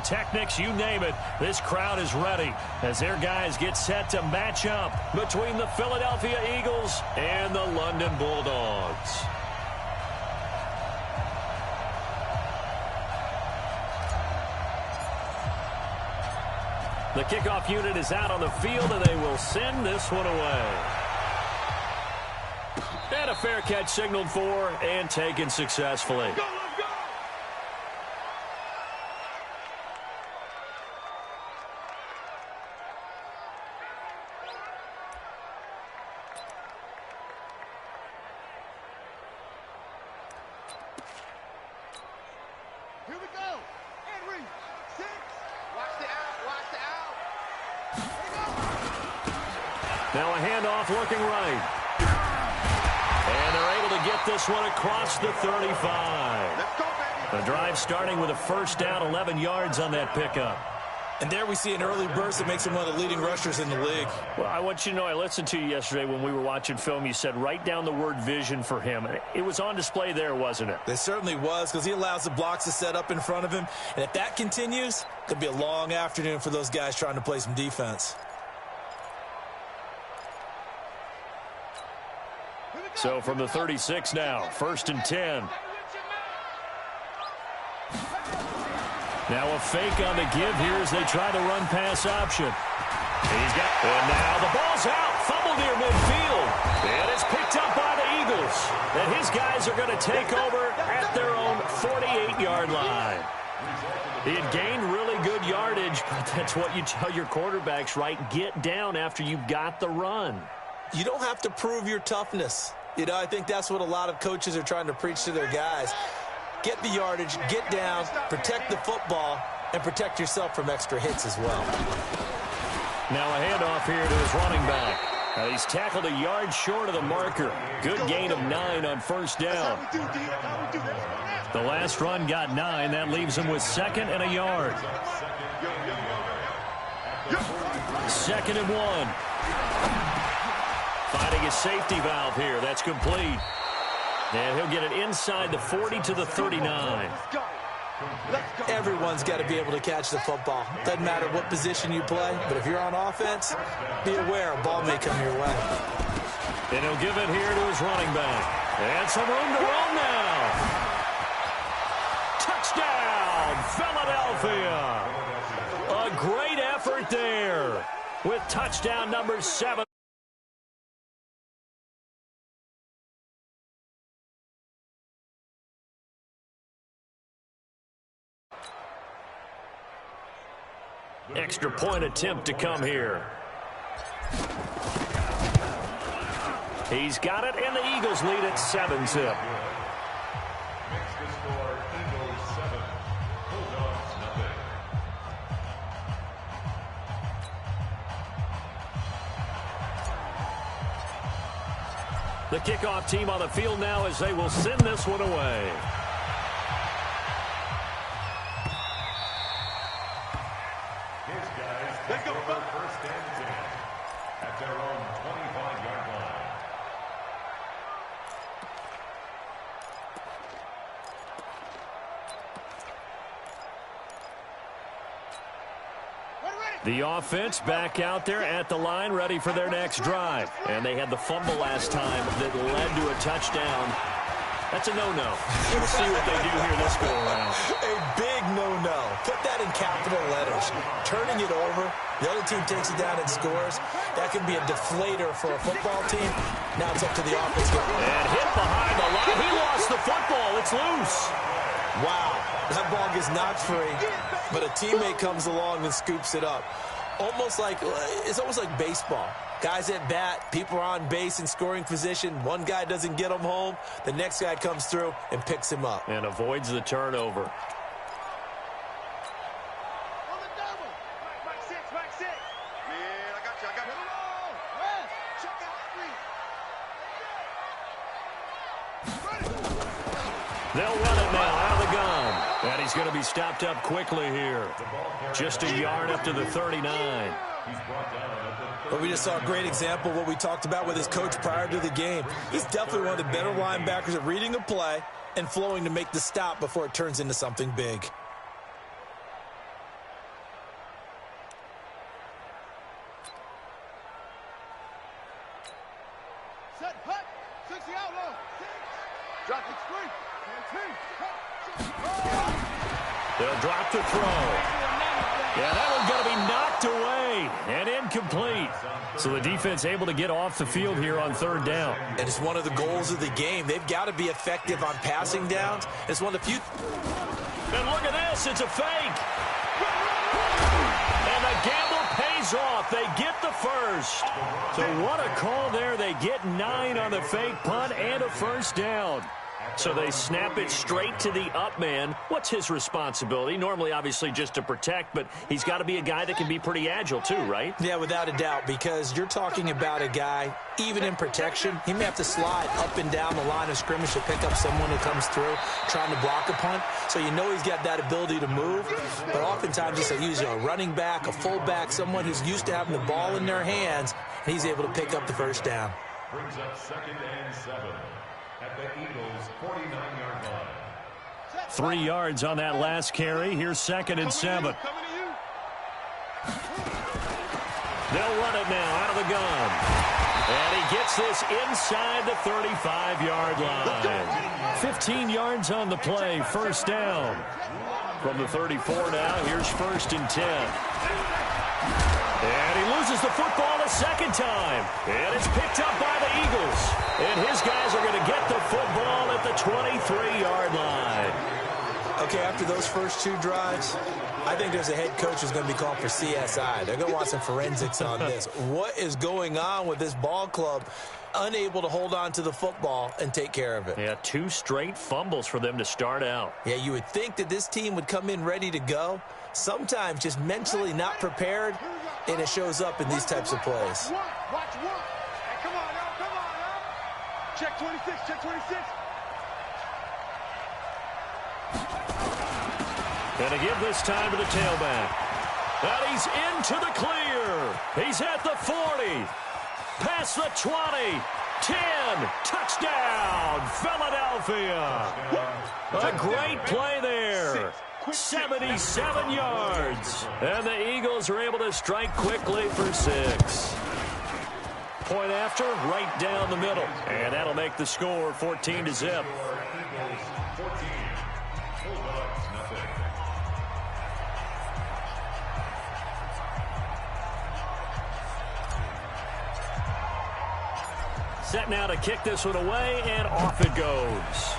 pyrotechnics, you name it. This crowd is ready as their guys get set to match up between the Philadelphia Eagles and the London Bulldogs. The kickoff unit is out on the field, and they will send this one away. And a fair catch signaled for and taken successfully. Here we go. Henry, 6. Watch the out. Watch the out. Now a handoff looking right. And they're able to get this one across the 35. Let's go, baby. The drive starting with a first down, 11 yards on that pickup. And there we see an early burst that makes him one of the leading rushers in the league. Well, I want you to know, I listened to you yesterday when we were watching film. You said write down the word vision for him. It was on display there, wasn't it? It certainly was, because he allows the blocks to set up in front of him. And if that continues, it could be a long afternoon for those guys trying to play some defense. So from the 36 now, 1st and 10. Now a fake on the give here as they try the run-pass option. And now the ball's out. Fumble near midfield. And it's picked up by the Eagles. And his guys are going to take over at their own 48-yard line. He had gained really good yardage, but that's what you tell your quarterbacks, right? Get down after you got the run. You don't have to prove your toughness. You know, I think that's what a lot of coaches are trying to preach to their guys. Get the yardage, get down, protect the football, and protect yourself from extra hits as well. Now a handoff here to his running back. He's tackled a yard short of the marker. Good gain of 9 on first down. The last run got 9. That leaves him with 2nd and a yard. 2nd and 1. Finding his safety valve here. That's complete. And he'll get it inside the 40 to the 39. Everyone's got to be able to catch the football. Doesn't matter what position you play, but if you're on offense, be aware a ball may come your way. And he'll give it here to his running back. And some room to run now. Touchdown, Philadelphia. A great effort there with touchdown number 7. Extra point attempt to come here. He's got it, and the Eagles lead at 7-zip. The kickoff team on the field now as they will send this one away. Let's go for 1st and 10 at their own 25-yard line. The offense back out there at the line, ready for their next drive. And they had the fumble last time that led to a touchdown. That's a no-no. We'll see what they do here this go-around. A big no-no. Put that in capital letters. Turning it over, the other team takes it down and scores. That can be a deflator for a football team. Now it's up to the offense. And hit behind the line. He lost the football. It's loose. Wow. That ball gets knocked free, but a teammate comes along and scoops it up. It's almost like baseball. Guys at bat, people are on base in scoring position. One guy doesn't get him home. The next guy comes through and picks him up. And avoids the turnover. They'll run it now out of the gun. And he's going to be stopped up quickly here. Just a yard up to the 39. But we just saw a great example of what we talked about with his coach prior to the game. He's definitely one of the better linebackers at reading a play and flowing to make the stop before it turns into something big. Set, hut. 60 out low. 6. Drop it. 3. 10. They'll drop the throw. Yeah, that one's going to be knocked away and incomplete. So the defense able to get off the field here on third down. And it's one of the goals of the game. They've got to be effective on passing downs. It's one of the few. And look at this. It's a fake. And the gamble pays off. They get the first. So what a call there. They get 9 on the fake punt and a first down. So they snap it straight to the up man. What's his responsibility? Normally, obviously, just to protect, but he's got to be a guy that can be pretty agile too, right? Yeah, without a doubt, because you're talking about a guy, even in protection, he may have to slide up and down the line of scrimmage to pick up someone who comes through trying to block a punt. So you know he's got that ability to move, but oftentimes he's usually a running back, a fullback, someone who's used to having the ball in their hands, and he's able to pick up the first down. Brings up 2nd and 7 at the Eagles' 49-yard line. 3 yards on that last carry. Here's 2nd and 7. They'll run it now out of the gun. And he gets this inside the 35-yard line. 15 yards on the play, first down. From the 34 now, here's 1st and 10. And he loses the football a second time. And it's picked up by the Eagles. And his guys are going to get the football at the 23-yard line. Okay, after those first 2 drives, I think there's a head coach who's going to be called for CSI. They're going to want some forensics on this. What is going on with this ball club? Unable to hold on to the football and take care of it. Yeah, 2 straight fumbles for them to start out. Yeah, you would think that this team would come in ready to go. Sometimes just mentally not prepared, and it shows up in these types of plays. Watch one. Hey, come on now, come on now. Check 26, check 26. And to give this time to the tailback. And he's into the clear. He's at the 40. Past the 20. 10. Touchdown, Philadelphia. A great play there. 77 yards. And the Eagles are able to strike quickly for 6. Point after, right down the middle. And that'll make the score 14-0. Set now to kick this one away, and off it goes.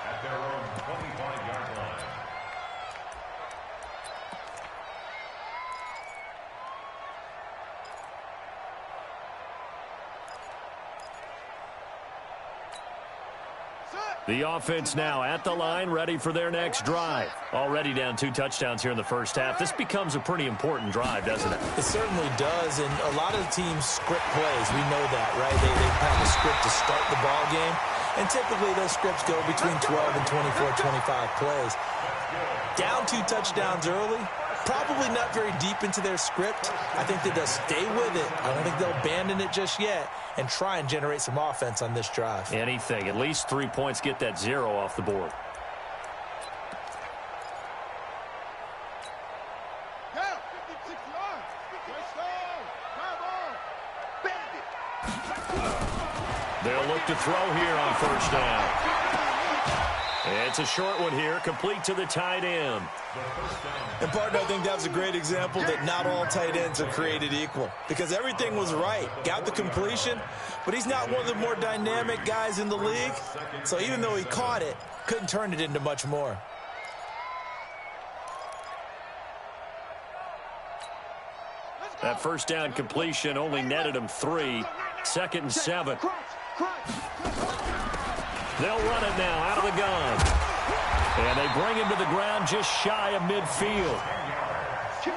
At their own 25-yard line. The offense now at the line, ready for their next drive. Already down 2 touchdowns here in the first half. This becomes a pretty important drive, doesn't it? It certainly does, and a lot of the teams script plays. We know that, right? They have a script to start the ball game, and typically those scripts go between 12 and 24, 25 plays. Down 2 touchdowns early, probably not very deep into their script. I think that they'll stay with it. I don't think they'll abandon it just yet and try and generate some offense on this drive. Anything. At least 3 points, get that 0 off the board. Down, 50, 60 yards. They'll look to throw here on first down. It's a short one here, complete to the tight end. And, partner, I think that was a great example that not all tight ends are created equal, because everything was right. Got the completion, but he's not one of the more dynamic guys in the league. So even though he caught it, couldn't turn it into much more. That first down completion only netted him 3. 2nd and 7. They'll run it now out of the gun. And they bring him to the ground just shy of midfield.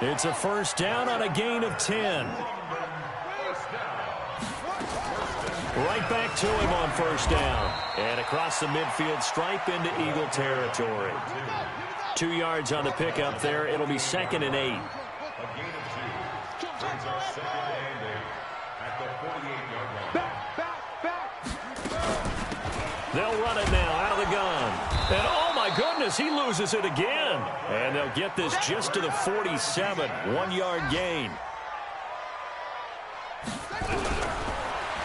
It's a first down on a gain of 10. Right back to him on first down. And across the midfield stripe into Eagle territory. 2 yards on the pickup there. It'll be 2nd and 8. They'll run it now out of the gun. And, oh, my goodness, he loses it again. And they'll get this just to the 47, 1-yard gain.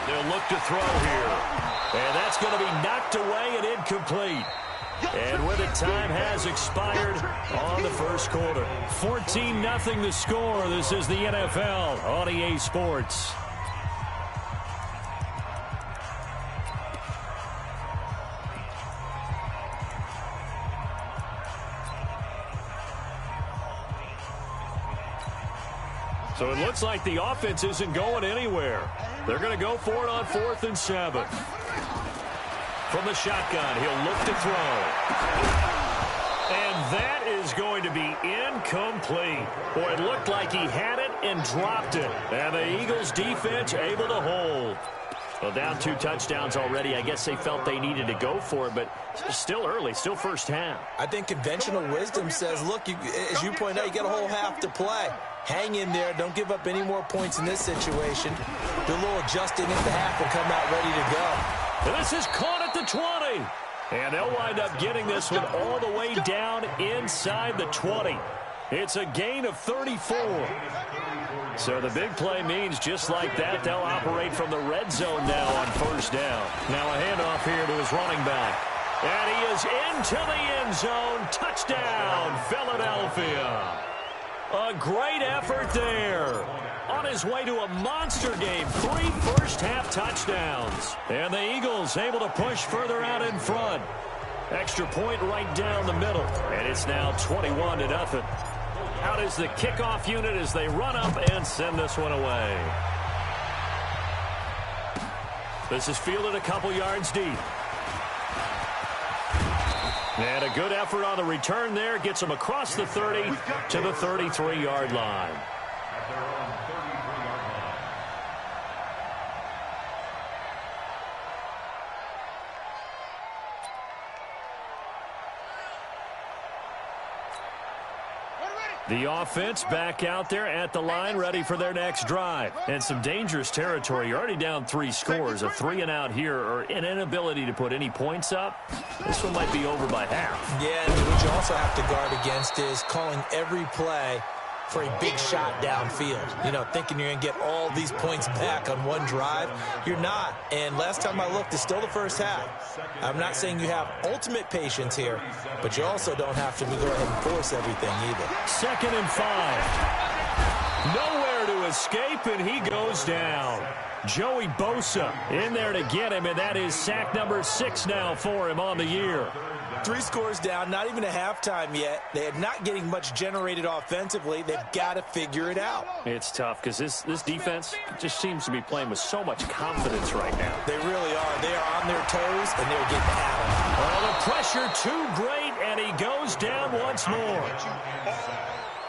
They'll look to throw here. And that's going to be knocked away and incomplete. And with it, time has expired on the first quarter. 14-0 the score. This is the NFL on EA Sports. So it looks like the offense isn't going anywhere. They're going to go for it on 4th and 7. From the shotgun, he'll look to throw. And that is going to be incomplete. Boy, it looked like he had it and dropped it. And the Eagles defense able to hold. Well, down 2 touchdowns already. I guess they felt they needed to go for it, but still early, still first half. I think conventional wisdom says, look, as you point out, you got a whole half to play. Hang in there. Don't give up any more points in this situation. Do a little adjusting at the half and come out ready to go. And this is caught at the 20. And they'll wind up getting this one all the way down inside the 20. It's a gain of 34. So the big play means just like that, they'll operate from the red zone now on first down. Now a handoff here to his running back. And he is into the end zone. Touchdown, Philadelphia. A great effort there. On his way to a monster game, 3 first-half touchdowns. And the Eagles able to push further out in front. Extra point right down the middle. And it's now 21-0. Out is the kickoff unit as they run up and send this one away. This is fielded a couple yards deep. And a good effort on the return there. Gets him across the 30 to the 33-yard line. The offense back out there at the line, ready for their next drive. And some dangerous territory. You're already down 3 scores. A 3-and-out here, or an inability to put any points up. This one might be over by half. Yeah, and what you also have to guard against is calling every play for a big shot downfield. You know, thinking you're going to get all these points back on one drive. You're not. And last time I looked, it's still the first half. I'm not saying you have ultimate patience here, but you also don't have to go ahead and force everything either. 2nd and 5. Nowhere to escape, and he goes down. Joey Bosa in there to get him, and that is sack number 6 now for him on the year. 3 scores down, not even a halftime yet. They are not getting much generated offensively. They've got to figure it out. It's tough because this defense just seems to be playing with so much confidence right now. They really are. They are on their toes, and they're getting at them. Oh, the pressure too great, and he goes down once more.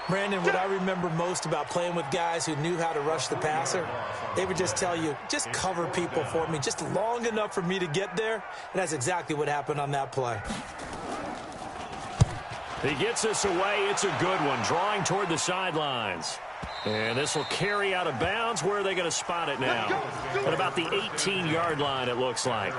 Brandon, what I remember most about playing with guys who knew how to rush the passer, they would just tell you, just cover people for me, just long enough for me to get there. And that's exactly what happened on that play. He gets us away. It's a good one, drawing toward the sidelines. And this will carry out of bounds. Where are they going to spot it now? At about the 18-yard line, it looks like.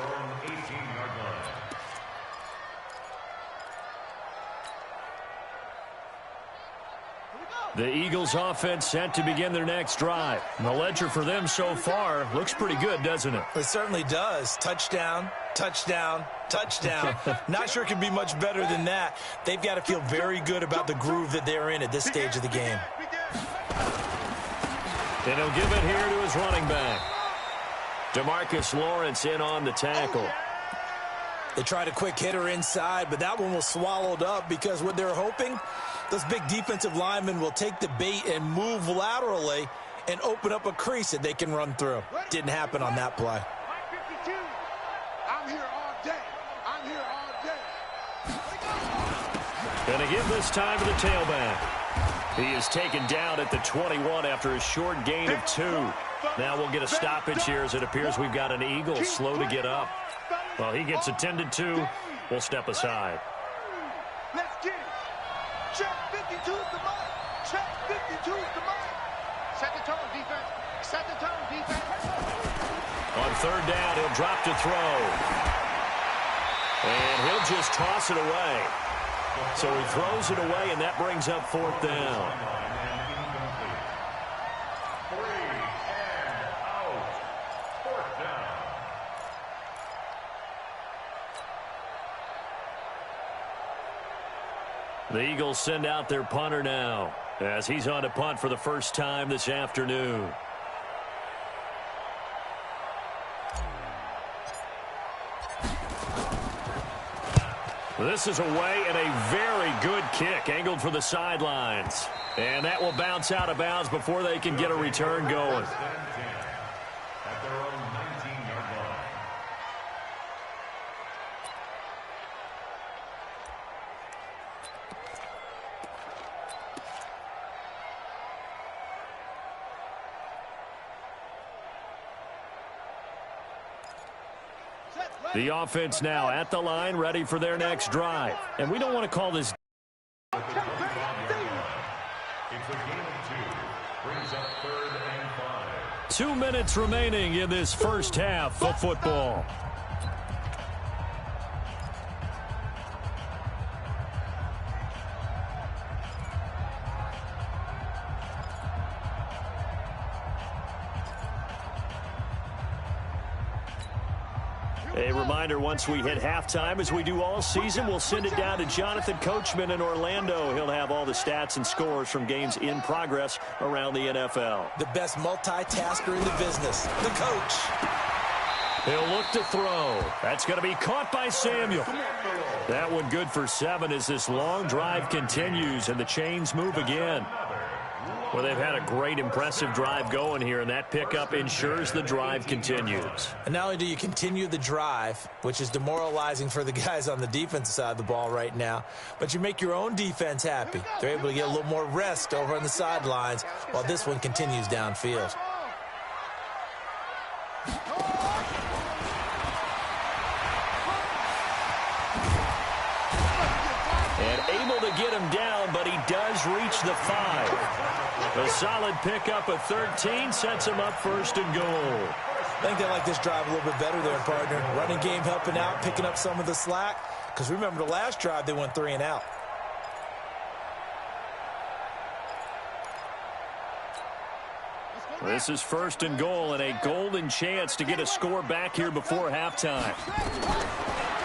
The Eagles offense set to begin their next drive. The ledger for them so far looks pretty good, doesn't it? It certainly does. Touchdown, touchdown, touchdown. Not sure it can be much better than that. They've got to feel very good about the groove that they're in at this stage of the game. And he'll give it here to his running back. DeMarcus Lawrence in on the tackle. They tried a quick hitter inside, but that one was swallowed up because what they're hoping, those big defensive linemen will take the bait and move laterally and open up a crease that they can run through. Didn't happen on that play. I'm here all day. I'm here all day. Going to give this time to the tailback. He is taken down at the 21 after a short gain of 2. Now we'll get a stoppage here as it appears we've got an Eagle slow to get up. Well, he gets attended to. We'll step aside. Let's get it. Check 52's the mark. Check 52's the mark. Set the tone, defense. Set the tone, defense. On 3rd down, he'll drop to throw. And he'll just toss it away. So he throws it away, and that brings up fourth down. The Eagles send out their punter now as he's on to punt for the first time this afternoon. This is away and a very good kick angled for the sidelines. And that will bounce out of bounds before they can get a return going. At their own 19-yard line. The offense now at the line, ready for their next drive. And we don't want to call this. It's a game of two. Brings up 3rd and 5. 2 minutes remaining in this first half of football. A reminder, once we hit halftime, as we do all season, we'll send it down to Jonathan Coachman in Orlando. He'll have all the stats and scores from games in progress around the NFL. The best multitasker in the business, the coach. He'll look to throw. That's going to be caught by Samuel. That one good for 7 as this long drive continues and the chains move again. Well, they've had a great, impressive drive going here, and that pickup ensures the drive continues. And not only do you continue the drive, which is demoralizing for the guys on the defensive side of the ball right now, but you make your own defense happy. They're able to get a little more rest over on the sidelines while this one continues downfield. And able to get him down, but he does reach the 5. A solid pickup of 13 sets him up 1st and goal. I think they like this drive a little bit better there, partner. Running game helping out, picking up some of the slack. Because remember the last drive, they went 3 and out. This is 1st and goal and a golden chance to get a score back here before halftime.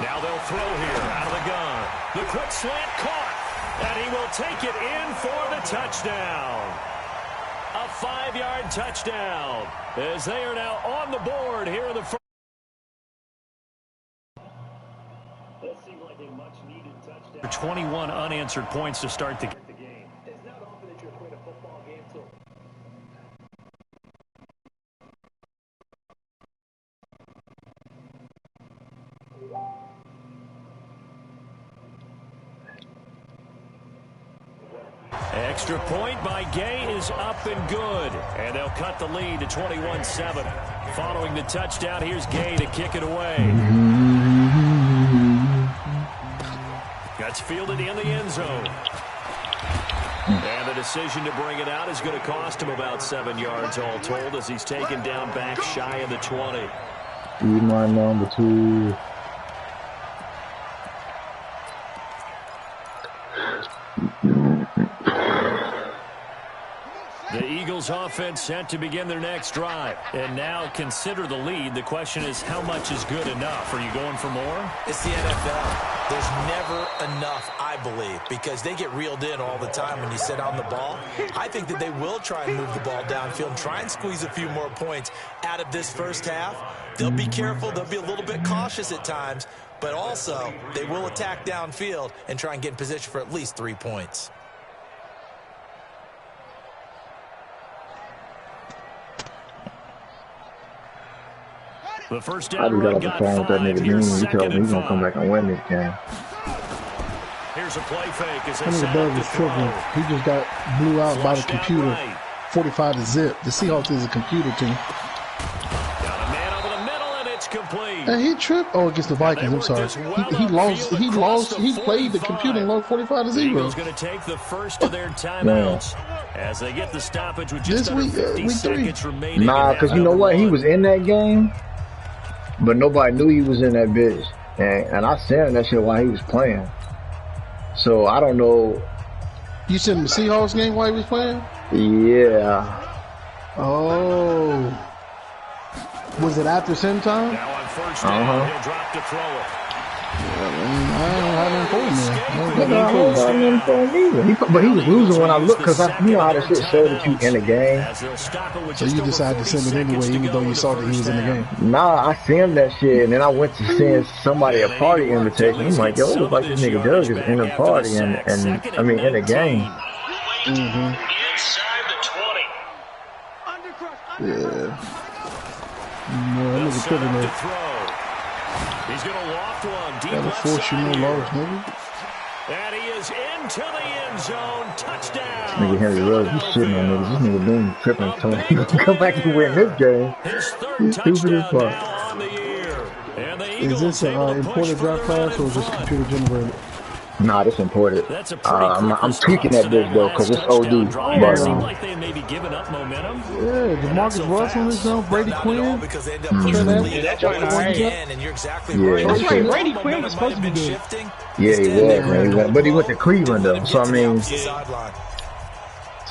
Now they'll throw here out of the gun. The quick slant caught, and he will take it in for the touchdown. A 5-yard touchdown as they are now on the board here in the first. That seemed like a much-needed touchdown. 21 unanswered points to start the game. It's not often that you equate a football game to. Extra point by Gay is up and good. And they'll cut the lead to 21-7. Following the touchdown, here's Gay to kick it away. That's fielded in the end zone. And the decision to bring it out is going to cost him about 7 yards all told as he's taken down back shy of the 20. Be my number 2. The Eagles offense set to begin their next drive. And now consider the lead. The question is, how much is good enough? Are you going for more? It's the NFL. There's never enough, I believe, because they get reeled in all the time when you sit on the ball. I think that they will try and move the ball downfield and try and squeeze a few more points out of this first half. They'll be careful. They'll be a little bit cautious at times. But also, they will attack downfield and try and get in position for at least 3 points. The first I down just got run off the got phone with that 5. nigga Here's Dean. He told 2nd me and he's going to come 5. back and win this game. Here's a play fake as I they think the set bug up was to tripping. throw. He just got blew out by the Flushed out computer. right. 45 to zip. The Seahawks is a computer team. Got a man over the middle, and it's complete. And he tripped. Oh, against the Vikings. I'm sorry. He lost. He lost. He played the computer and lost 45 to The 0. Eagles going to take the first of their timeouts as they get the stoppage with just This under week, 50 week 3. seconds remaining. Nah, in because half you know number what? He 1. was in that game, but nobody knew he was in that bitch. And I said that shit while he was playing. So I don't know. You seen the Seahawks game while he was playing? Yeah. Oh. Was it after sim time? Now on first down, he'll drop to throw it. I don't have nothing for him, man. But he was losing when I looked because you know how the shit showed that you in the game. So you decided to send it anyway, even though you saw that he was in the game. Nah, I seen that shit, and then I went to send somebody a party invitation. I'm like, yo, it looks like this nigga Doug is in the party, and I mean in the game. Inside the 20. Yeah. No, that nigga killing it. He's going to loft one deep Gotta left force you no side loss, here. nigga. And he is into the end zone. Touchdown. Nigga Henry Ruggs, you shitting on niggas. This nigga Boone tripping, telling him to come back and win this game. His third He's stupid as touchdown fuck. now on the year. And the Is Eagles this an able to push imported draft further class or is this on. computer generated? Nah, this imported. That's a pretty quick I'm tweaking at this though, cause it's OD. But seemed like they may be giving up momentum. Yeah, DeMarcus Russell is on Brady Quinn. Because they end up pushing the lead up again, and you're exactly right. Yeah. That's right. Brady Quinn was supposed to be good. yeah, he was, man. But he went to Cleveland though, so I mean,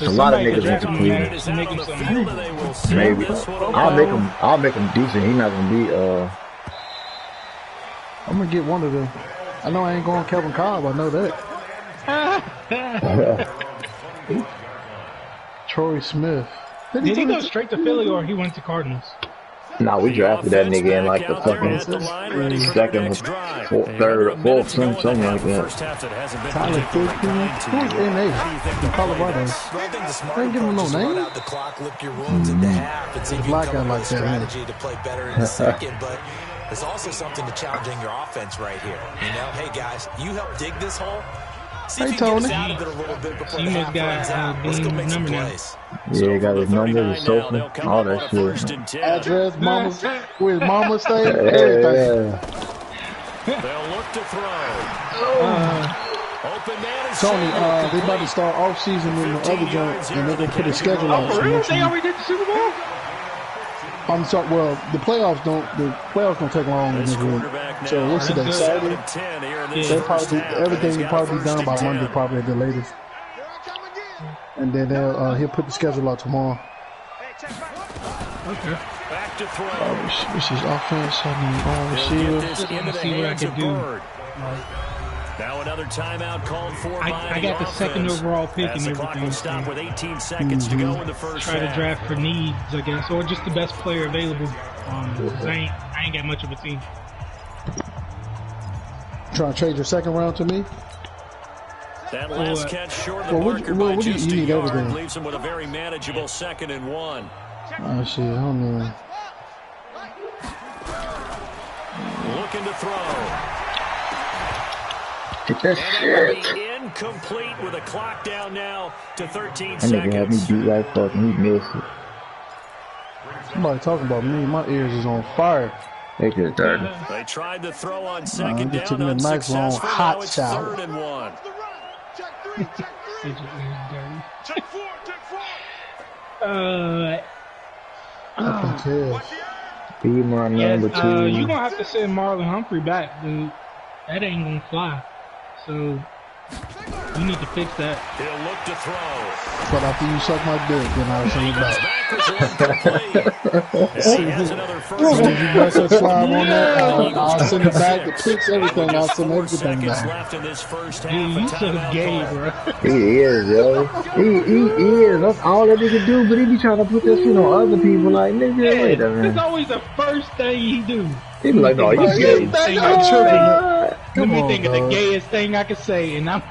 a lot of niggas went to Cleveland. Maybe I'll make him decent. He's not gonna be I'm gonna get one of them. I know I ain't going Kevin Cobb. I know that. Troy Smith. Did he go straight to Philly or he went to Cardinals? Nah, we drafted that nigga in like the fucking second, third, fourth, something like that. Tyler 15. Who's NA? In Colorado. I think the smart Ain't give him no approach is name. run out the clock, lift your wounds into half, and see if you Black can come guy up with a like that, man. strategy to play better in the second. But there's also something to challenging your offense right here. You know, hey guys, you help dig this hole. See if Hey, you can get us Tony. out of it a little bit before He the must half got, runs out. Let's go Dean's make some number now. plays. Yeah, he got his number, his social, all that shit. Address, mama, where his mama stay, everything. Yeah. They'll look to throw. Open man is Tony, safe. they about to start off season in the other joint, and they're gonna put a schedule out. For So real? make sure They you- already did the Super Bowl? I'm sorry. Well, the playoffs don't take long in this week. So what's today? Saturday. They'll probably everything will probably be done by Monday, probably at the latest. And then he'll put the schedule out tomorrow. Okay. Back to throw. This is offense. I mean, He'll receiver. get this into the See what I hands can of do. Bird. Now another timeout called for by I got the second offense. overall pick As and the clock will everything. stop with 18 seconds to go in the first Try to half. draft for needs, I guess, or just the best player available. 'Cause I ain't got much of a team. Trying to trade your second round to me. That last catch short of the Well, what- marker well, by what do you- just you a need yard everything. leaves him with a very manageable 2nd and 1. Oh shit, I don't know. Looking to throw. Get that And it will shit. be incomplete with a clock down now to 13 That nigga had me seconds. beat like fuck and he missed it. Somebody talking about me. My ears is on fire. They could have started. They tried to throw on second just took down, me a nice long unsuccessful. hot Now it's shower. 3rd and 1. Check 3, check 3. It's dirty. Check 4, check 4. I can tell. Be my Yes, number two. you're gonna have to send Marlon Humphrey back, dude. That ain't gonna fly. So you need to fix that. He'll look to throw. But after you suck my dick, then I'll send it back. He has another first If you down. mess up slime on that, I'll send it back. The picks, everything. I'll send 4 everything seconds back. left in this first half. Dude, A you so timeout gay, call. bro. He is, yo. He is. That's all that nigga do, but he be trying to put that shit on other people like, nigga, wait a It's minute. always the first thing he do. He be like, no, you First gay. thing I'm I tripping. Let Come me on, think of the dog. gayest thing I could say, and that's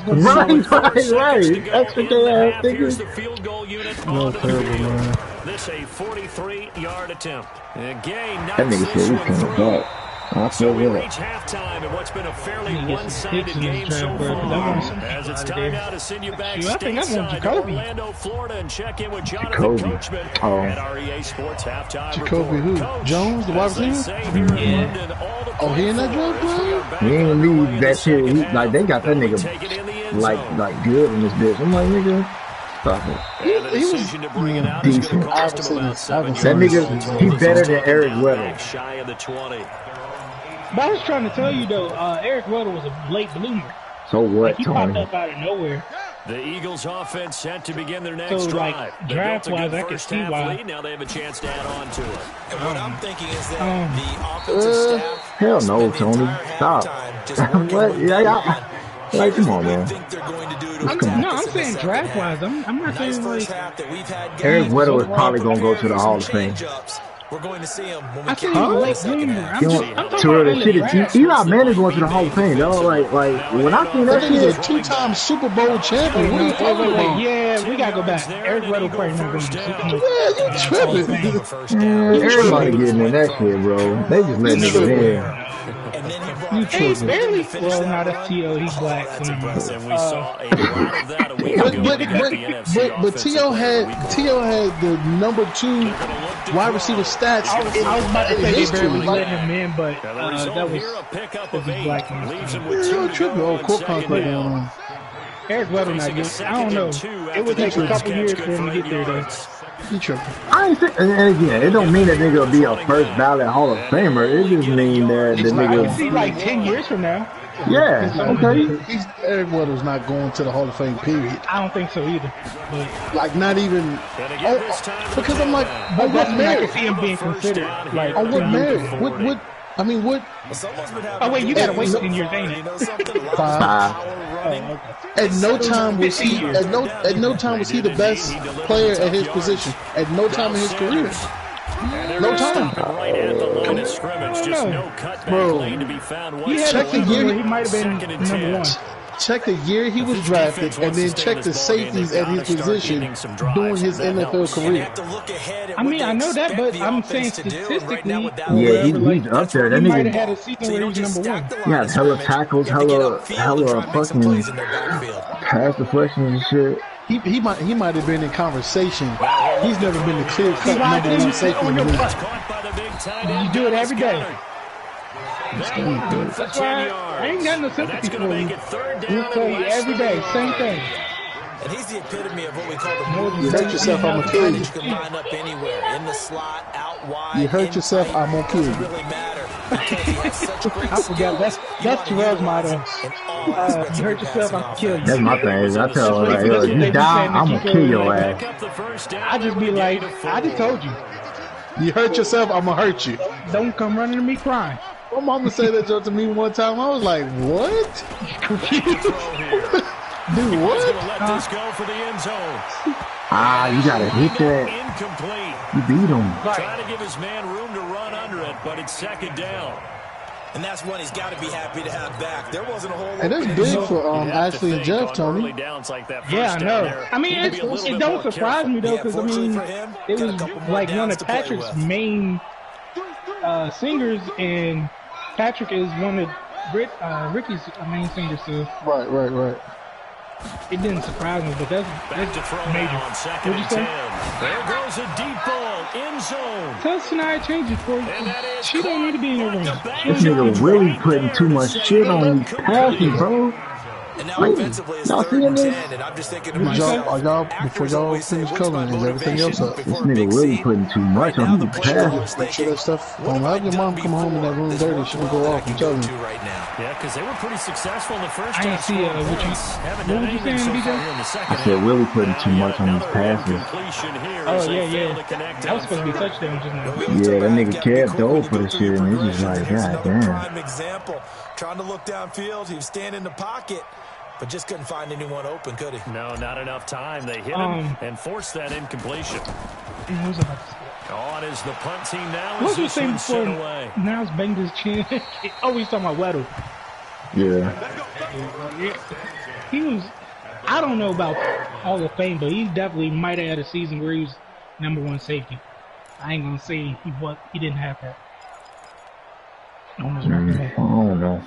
what Right, Seconds to right. go Extra in the gay ass half. Here's the nigga. field goal unit No, onto the terrible, field. man. This a 43-yard attempt. And Gay That knocks nigga this said he's one coming through. back. I So feel we good. reach halftime in what's been a fairly He gets some one-sided picks in his game so draft, bro. That far. was some As it's people out time there. now to send you back Shoot, I think I want stateside to Jacoby. Orlando, Florida, and check in with Jonathan Jacoby. Coachman Oh. at our EA Sports halftime Jacoby report. who? Coach, Jones, the wide as they receiver? say here in London, all to Oh, play he in that for draft as we class? are back He ain't underway leave in that the shit. second He, half. like, they got that They'll be nigga, taking in the end zone. like good in this bitch. I'm like, nigga, stop it. And the he was decision to bring it out is going to decent. cost him I about haven't 7 seen That yards. nigga, he better than Eric Weddle. Back shy of the 20. But I was trying to tell you though, Eric Weddle was a late bloomer. So what, Like, he popped Tony? up out of nowhere. The Eagles offense set to begin their next So, drive. like, They built a draft-wise, good I can first see half why. lead. Now they have a chance to add on to it. And what I'm thinking is that the offensive staff Hell no, spent the Tony. entire Stop. halftime just working What? with Yeah, game yeah. plan. Like, Here's come what on, we man. think they're going to do to Come attack on. No, us I'm in the saying second draft-wise. half. I'm not Nice saying, first like, half that we've had Eric guys Weddle so was probably far going to go to the prepared Hall for of some Fame. change-ups. We're going to see them when we I kick think off he's in the late second bloomer. half. You know, I'm talking too about early. in the Shit, draft. Eli Manning going to the Hall of Fame, dog. Like when I seen That that nigga's a shit, two-time Super Bowl champion. What are you talking about? Yeah, we gotta go back. Eric Weddle probably not going to Yeah, you tripping. First down. everybody getting in that shit, bro. They just let You niggas in. And then he You brought Hey, tripping. barely. Well, not if T.O. He's black. that's impressive. And we saw a lot of that a week But ago. but when he got the NFC but Offensive T.O. Player of the Week T.O. had the number 2 wide receiver stats I was about to in say they history. barely let Like, him in, but Now the result that was here, a pickup because of he's 8. black. Leaves him yeah, with 2 you're to tripping. go Oh, on core second conflict going down. on. Eric Weddle not good. I don't know. It would take a couple years for him to get there, though. You tripping. I ain't say, and again, it don't mean that nigga will be a first ballot Hall of Famer. It just mean that the I can nigga, see like 10 years from now. yeah, okay. Eric Weddle's not going to the Hall of Fame, period. I don't think so either. But Like, not even. Because I'm like, on what that's when I can merit? see him being considered. Like, On what merit? What? I mean, what? Someone's been having Oh, wait, you gotta wait no- 10 years, ain't You it? know something? A lot of Five. power running. At no time was he. At no time was he the best player at his position. At no time in his career. No time. Right at the line of scrimmage, just no cutback Bro. lane to be found He had Check a the whatsoever. season year- where he might have been Second and number 10. 1. Check the year he was drafted, and then check the safeties at his position during his NFL career. To look ahead at I mean, what I know they that, but expect the I'm offense saying to do, and statistically, right now with that or Yeah, whatever, he's up there. That he might have nigga, had a season where he was number 1. yeah, hella tackles, hella fucking in their backfield. pass deflections and shit. He might have been in conversation. He's never been the clear cut See, why number didn't 1 you sit safety on in the your league. butt? Caught by the big tight end. You do it every day. That That's why I ain't got no And that's sympathy going to for make you. it third He'll down tell and you less every than day, 5. same thing. And he's the epitome of what we call the You movement. hurt yourself, I'ma kill you. You can line up anywhere, in the slot, out wide. You hurt yourself, inside. I'm gonna kill you. Doesn't really matter because he has such great I forgot. That's Terrell's motto. You hurt yourself, I'll kill you. That's my thing. Is I tell her, like, That's yo, what if they you be die, saying to I'm gonna keep kill it your like ass. Pick up the first down. I just be like, I just told you. You hurt yourself, I'm gonna hurt you. Don't come running to me crying. My mama said that joke to me one time. I was like, what? Confused. Dude, He's what? going to let this go for the end zone. Ah, you gotta hit that. Incomplete. You beat him. Trying to give his man room to run under it, but it's second down. And that's one he's got to be happy to have back. There wasn't a whole lot And that's of big for You have to Ashley and think Jeff, on Tony. early downs like that first Yeah, I down know. there, I mean, you need to be a little it bit don't more surprise careful. me though, Yeah, because I fortunately mean, for him, it got a was couple more like one downs of to play Patrick's with. main singers, and Patrick is one of Ricky's main singers, so Right. it didn't surprise me. But Back to throw major. now on second What'd and you 10. say? There goes a deep ball, end zone. Tell Shania to change it for you. And that is She don't need to be in the room. This nigga really putting too much shit on these passes, bro. And now Wait, offensively, it's y'all third seeing and this? 10, and I'm just thinking to Good job. myself, Y'all, before actors y'all always say, finish what's my coloring, is everything else motivation up? This before a nigga big really scene? putting too much Right now, on the these player passes. was Make sure thinking, that stuff. what Don't have I have your done mom come home in that room before? dirty. She can go That I off. can I'm go telling to you. right now. Yeah, because they were pretty successful in the first I didn't half. see scoring what you. points. Haven't What done was you anything saying, so far BJ? here in the second I said half. Willie putting too Now much on these another passes. incompletion here Oh as they yeah, fail yeah. to connect That was on supposed to be third. touchdown just now. Yeah, that nigga Kev dove for the shit, and it's just like, god damn. Prime example. Trying to look downfield. He was standing in the pocket, but just couldn't find anyone open, could he? No, not enough time. They hit him and forced that incompletion. What was I about to say? On is the punt team now. What As was you this saying one before? sent away. Now it's banged his chin. Oh, he's talking about Weddle. Yeah. Yeah. He was. I don't know about Hall of Fame, but he definitely might have had a season where he was #1 safety. I ain't gonna say he didn't have that. On his record. I don't know.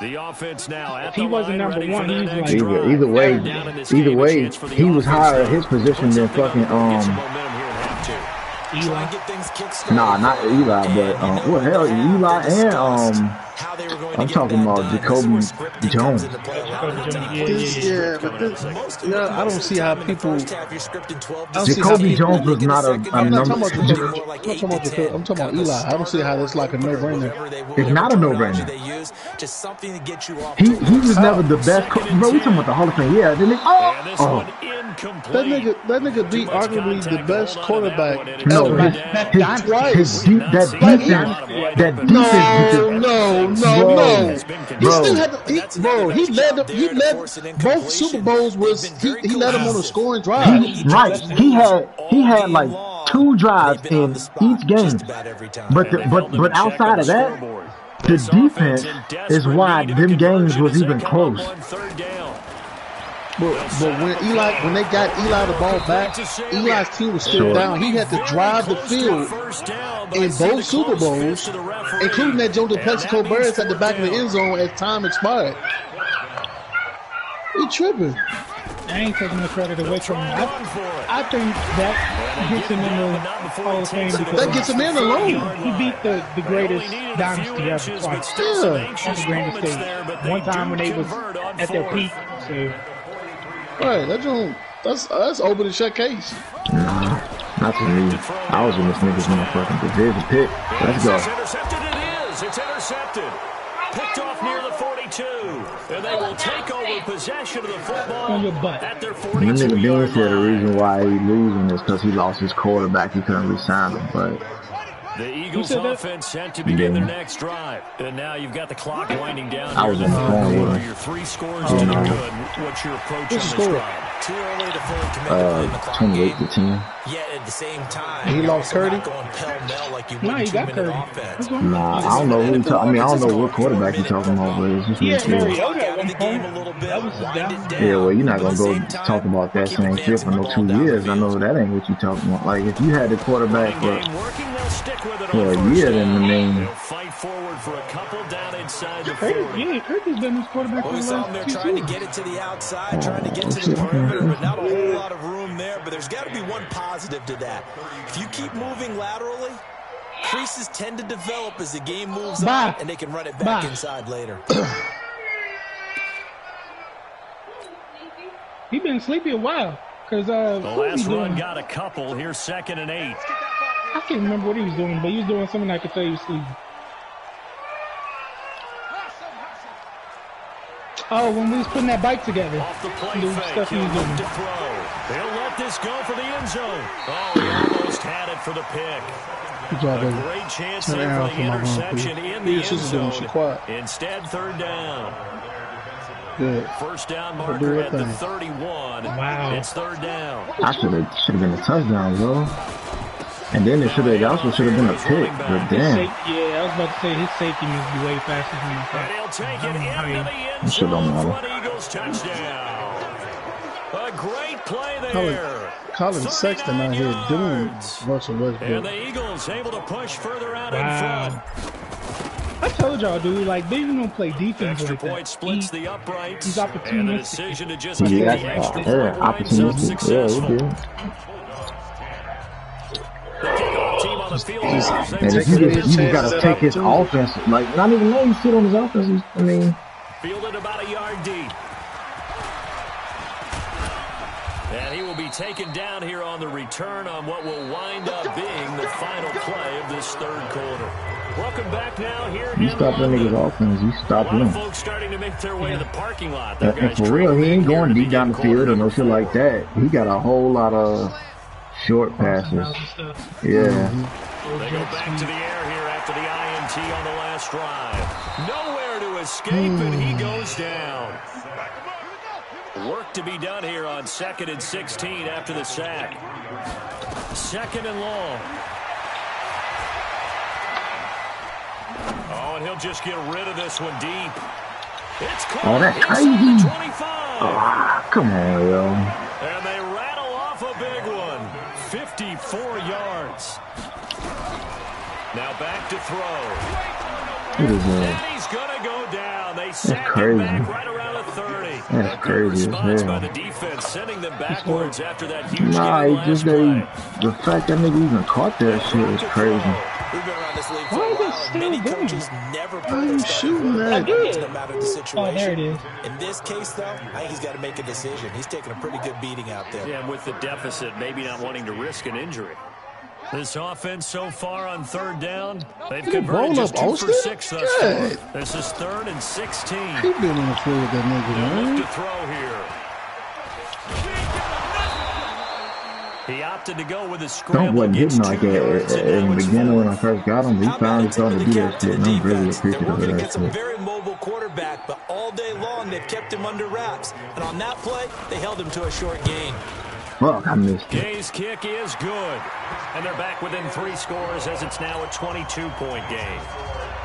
The offense now at If he the wasn't line, number ready one, for their he was next like- drive. Either way, Down in this game, a chance for the he was offense higher at to his position put than something fucking up and get some momentum here in half two. Try Eli. and get things kick-started. Nah, not Eli, but well, hell, Eli and how they were going I'm to get talking that about done. This is Jacoby where scripting Jones. comes into play. A lot of the Jacoby time. Jones. Yeah, but I don't see how people. First half, you're scripting 12 I don't see how Jacoby people- Jones was not a I'm not number. talking about Jacoby. I'm talking about Eli. I don't see how that's like a no-brainer. It's not a no-brainer. just something to get you off. He was never the best. Bro, we talking about the Hall of Fame. Yeah, then that nigga beat arguably the best quarterback no, ever. his defense. No. He led both Super Bowls he led them on a scoring drive. He had like 2 drives in each game. But outside of that, the defense is why them games was even close. But when they got Eli the ball back, Eli's team was still down. He had to drive the field in both Super Bowls, including that Joe Plexico Burris at the back of the end zone as time expired. He tripping. I ain't taking the credit away from him. I think that gets him in the Hall of Fame because that gets him in alone. He beat the greatest dynasty ever twice. Yeah. At the Granite State. One time when they was at their peak. So. Right, that's open and shut case. Nah, not to me. I was in this nigga's motherfucking. But there's a pick. Let's go. It's intercepted. It is. It's intercepted. Picked off near the 42. And they will take over possession of the football on your butt. At their 42. And the nigga Dean said the reason why he losing is because he lost his quarterback. He couldn't re-sign him, but the Eagles offense set to begin their next drive. And now you've got the clock winding down. I was on the phone with him. Your 3 scores to the good. What's your approach on this drive? Too early to fully commit to the clock 28 to 10. Yet at the same time, he lost Curdy. Going pell-mell like you he got Curdy. Nah, I don't know who. I don't know what quarterback you're talking about, but it's just yeah, well, you're not gonna go talk about that same shit for no 2 years. I know that ain't what you're talking about. Like if you had the quarterback for a year, then I mean. Fight forward for a couple down inside the Curdy's been his quarterback for the last 2 seasons. Trying to get it to the outside, trying to get to the perimeter, but not a whole lot of room there. But there's got to be one positive to that. If you keep moving laterally, creases tend to develop as the game moves on, and they can run it back inside later. He's been sleepy a while. Because the last run got a couple. Here's 2nd and 8. I can't remember what he was doing, but he was doing something I could tell he was sleepy. Oh, when we was putting that bike together. Off the play fake, he'll look to throw. They'll let this go for the end zone. Oh, he almost had it for the pick. Good job, baby. A great chance there for the interception in the end zone. Instead, 3rd down. Good. First down marker at the 31. Wow. It's 3rd down. I should have been a touchdown, bro. And then it also should have been a pick, but damn. I was about to say his safety must be way faster than I thought. And he'll take it into the end zone for an Eagles touchdown. A great play there. Colin Sexton out here doing Russell Westbrook. And the Eagles able to push further out in front. I told y'all, dude, like, they even don't play defense extra like point that. Splits the uprights. He's opportunistic. And the decision to just keep the extra points unsuccessful. Yeah, Team on the field. And if you just gotta take his offense, like not even know you sit on his offense. I mean, fielded about a yard deep. And he will be taken down here on the return on what will wind up being the final play of this 3rd quarter. Welcome back now here. You stop that nigga's offense, you stop him. A lot of folks starting to make their way to the parking lot. And for real, he ain't going deep down the field or no shit like that. He got a whole lot of short passes. Yeah. They go back to the air here after the INT on the last drive. Nowhere to escape, and he goes down. Work to be done here on 2nd and 16 after the sack. 2nd and long. Oh, and he'll just get rid of this one deep. It's caught. Oh, that's crazy. Oh, come on, yo. And they rattle off a big one. 54 yards. Now back to throw. What is that? And he's going to go down. They sack crazy. him back right around the 30. That's crazy as Response hell. by the defense, sending them backwards after that huge Nah, game it just play. the fact that nigga even caught that shit was crazy. We've been around this league for a Why is it while. still Many going? coaches never put Why are their you starting shooting quarterback that? no matter the situation. Oh, there it is. In this case, though, I think he's got to make a decision. He's taking a pretty good beating out there. Yeah, and with the deficit, maybe not wanting to risk an injury. This offense so far on third down, they've converted just 2 for 6 thus far. This is 3rd and 16. Keep being on the field with that nigga, man. To throw here. He opted to go with his scramble. Wasn't hitting like that in the beginning when I first got him. He finally started to do that shit, and I'm really appreciative of that shit. A very mobile quarterback, but all day long they've kept him under wraps. And on that play, they held him to a short gain. Fuck, I missed it. Gay's kick is good. And they're back within 3 scores as it's now a 22-point game.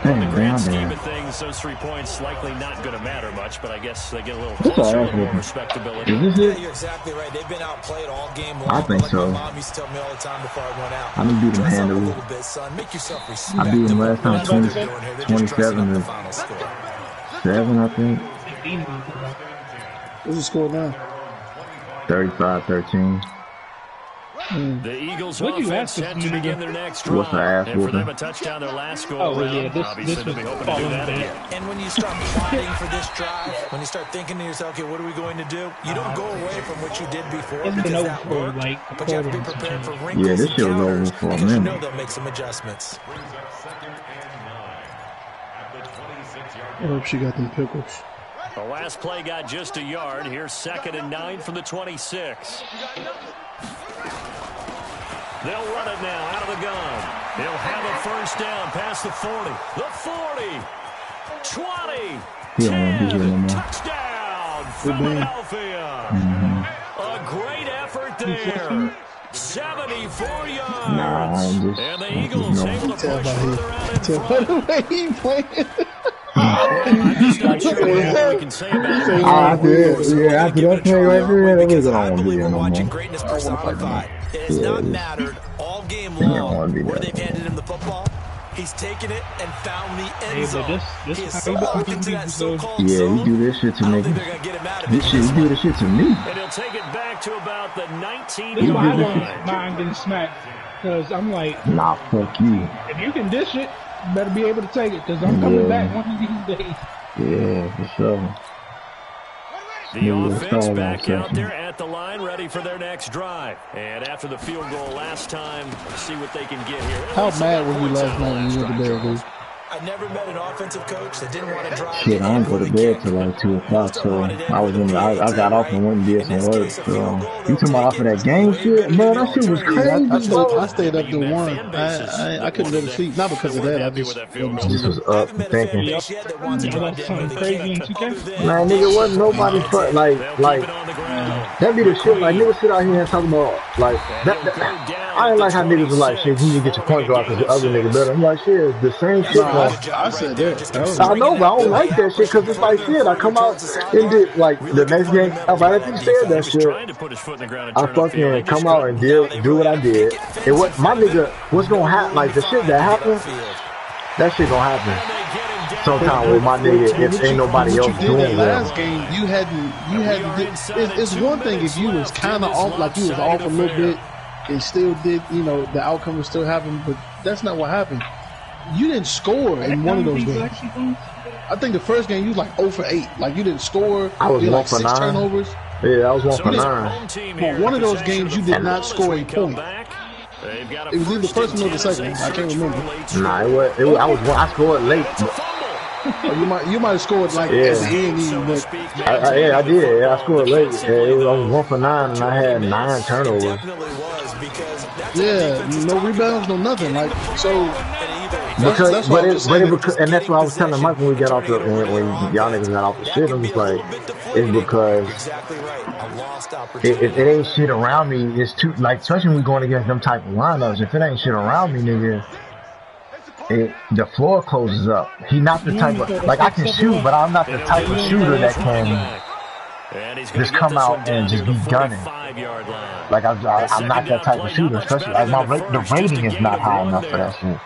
In the grand scheme of things, those 3 points likely not going to matter much, but I guess they get a little closer, a little more respectability. Yeah, you're exactly right. They've been outplayed all game long. I think so. My mom used to tell me all the time before I went out. I'm going to beat him handily. I beat him last time 27 to 7, I think. What's the score now? 35-13. The Eagles offense set to begin their next drive. And for them, a touchdown their last go around. Obviously, they'll be hoping to do that again. And when you start plotting for this drive, when you start thinking to yourself, okay, what are we going to do? You don't go away from what you did before because that worked, but you have to be prepared for wrinkles. Yeah, this shit was over for a minute. You know they'll make some adjustments. I hope she got them pickles. The last play got just a yard. Here's 2nd and 9 from the 26. They'll run it now out of the gun. He'll have a first down past the 40. The 40. 20. 10. Touchdown. Philadelphia. A great effort there. 74 yards. And the Eagles able to push further out in front. By the way he playing. I'm just not sure what we can say about it. After that play right there, that was I believe we're watching greatness personified. It has not mattered all game long where they've handed him the football. He's taken it and found the end zone. He is so locked into that so-called zone. he do this shit to me. He do this shit to me. And he'll take it back to about the 19-yard line. Mine getting smacked because I'm like, nah, fuck you. If you can dish it, you better be able to take it because I'm coming back one of these days. Yeah, for sure. The offense back out there at the line, ready for their next drive. And after the field goal last time, see what they can get here. How mad were you last night when you went to bed, dude? I never met an offensive coach that didn't want to drive. Shit, I didn't go to bed till like 2 o'clock, so I got off and went and did some work. So you talking about off of that game shit? Man, that shit was crazy. I stayed up till 1. I couldn't go to sleep, not because of that. I just was up and thinking. Y'all got something crazy in 2K? Man, nigga, wasn't nobody like that be the shit. Like niggas sit out here and talk about like that. I ain't like how niggas was like, shit, you need to get your point off because the other nigga better. I'm like, shit, the same shit. I said that. I know, but I don't like that shit because it's like shit. I come out and did like the next game. Right after you said that shit, I fucking come out and do what I did. And what my nigga, what's gonna happen? Like the shit that happened, that shit gonna happen. Sometime with my nigga, if ain't nobody else doing it. Last game, you hadn't. It's one thing if you was kind of off, like you was off a little bit. And still did, the outcome was still happening, but that's not what happened. You didn't score in one of those games. I think the first game you was like 0 for 8. Like you didn't score. I was 1 like for 6 9. Turnovers. Yeah, I was 1 for 9. Well, one of those games you did not score a point. It was either the first one or the second one. I can't remember. Nah, I scored late. You might have scored like at the end, but I did. Yeah, I scored late. I was 1 for 9, and I had 9 turnovers. Yeah, no rebounds, no nothing. Like so. That's what I was telling Mike when we got off when y'all niggas got off the shit. I'm just like, it's because it ain't shit around me. It's too like, especially when we going against them type of lineups. If it ain't shit around me, nigga. The floor closes up. He not the type of like I can shoot, but I'm not the type of shooter that can just come out and just be gunning. Like I'm not that type of shooter, especially like the rating is not high enough for that shit.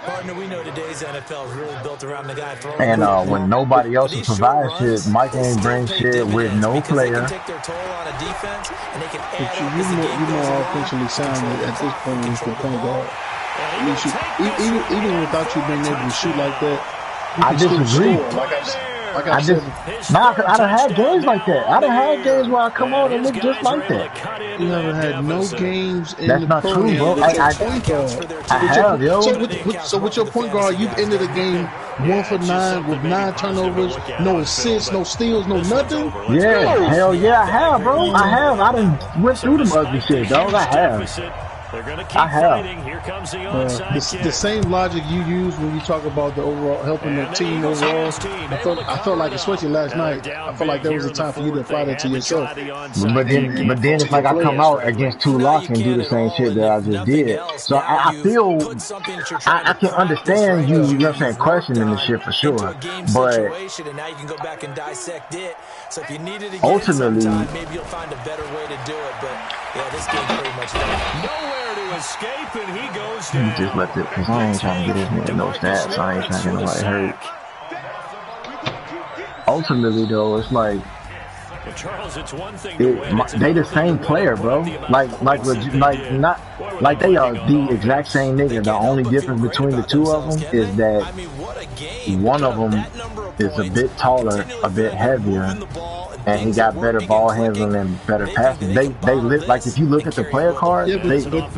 Partner, we know today's NFL is really built around the guy throwing. And when nobody else is providing shit, Mike ain't bring shit with no player. You more offensively sound at this point when you can point guard. Even without you being able to shoot like that, I disagree. Like got 7. I done had games like that. I done had games where I come out and look just like that. You never had no games in That's the not pro true, game bro. with your point guard. I have, yo. So with your point guard, you've ended the game 1 for 9 with 9 turnovers, no assists, no steals, no nothing. Yeah, hell yeah, I have, bro. I have. I done went through them ugly shit, dog. I have. I have. Here comes the onside The same logic you use when you talk about the overall helping the team overall. I felt like, especially last night, I felt like there was a time for you to apply that to yourself. But then it's like I come out against 2 locks and do the same shit that I just did. So I feel I can understand you know what I'm saying, questioning the shit for sure. But ultimately, maybe you'll find a better way to do it. But yeah, this game's pretty much done. Nowhere to escape, and he goes down. you just let it, because I ain't trying to get this nigga no stats. I ain't trying to get nobody hurt. Ultimately, though, it's like Charles, it's one thing to win. they the same player, bro. Like they are the exact same nigga. The only difference between the two of them is that one of them is a bit taller, a bit heavier, and he got better ball handling and better passing. They look like, if you look at the player card, yeah,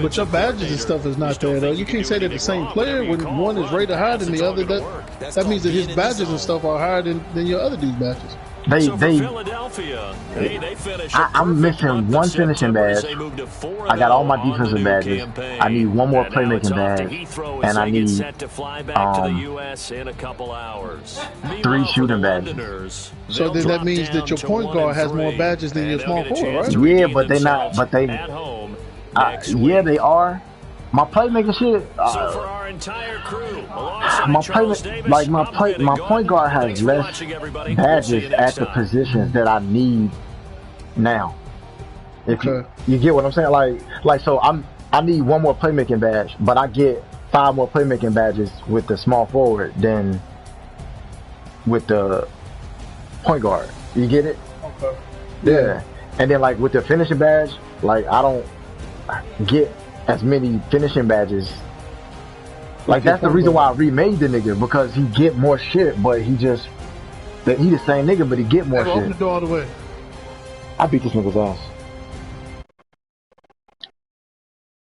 but your badges and stuff is not there though. You can't say they're the same player when one is rated higher than the other. That means that his badges and stuff are higher than your other dude's badges. I'm missing one finishing badge. I got all my defensive badges. I need one more playmaking badge, and I need 3 shooting badges. So then that means that your point guard has more badges than your small forward, right? Yeah, but they not. But they, yeah, they are. My playmaking shit. My point guard has less badges at the positions that I need now. If you get what I'm saying, like so I need one more playmaking badge, but I get 5 more playmaking badges with the small forward than with the point guard. You get it? Okay. Yeah. And then like with the finishing badge, like I don't get as many finishing badges. Like that's the reason why I remade the nigga, because he get more shit, but he the same nigga, but he get more shit. Open the door all the way. I beat this nigga's ass.